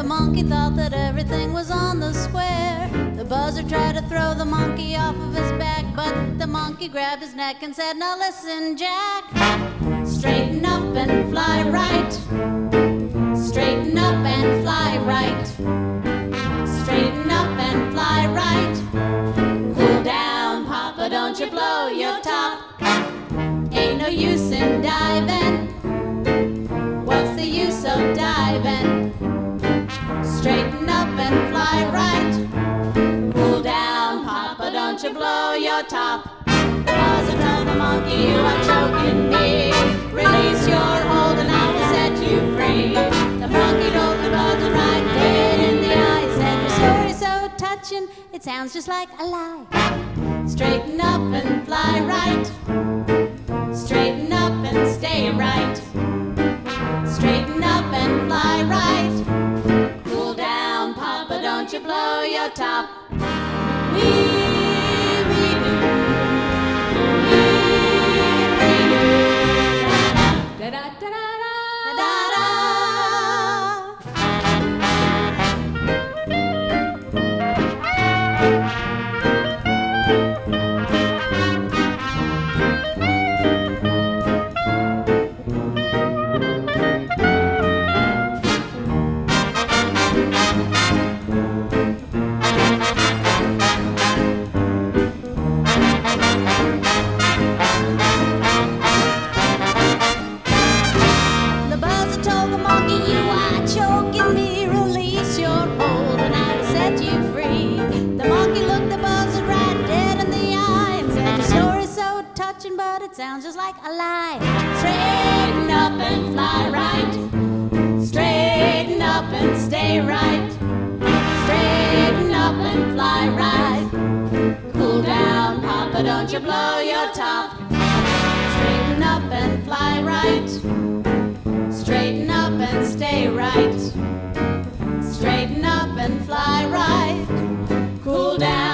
The monkey thought that everything was on the square. The buzzard tried to throw the monkey off of his back, but the monkey grabbed his neck and said, "Now listen, Jack, straighten up and fly right. Straighten up and fly right. Straighten up and fly right. Cool down, Papa, don't you blow your top. Ain't no use in diving. What's the use of diving? Straighten up and fly right. Cool down, Papa, don't you blow your top." Buzzard told the monkey, "You are choking me. Release your hold and I will set you free." The monkey told the buzzard right dead in the eye. Said, "Your story's so touching, it sounds just like a lie. Straighten up and fly right. Straighten up and stay right. Straighten up and fly right. Cool down, Papa, don't you blow your top." But it sounds just like a lie. Straighten up and fly right. Straighten up and stay right. Straighten up and fly right. Cool down, Papa, don't you blow your top. Straighten up and fly right. Straighten up and stay right. Straighten up and fly right. Cool down.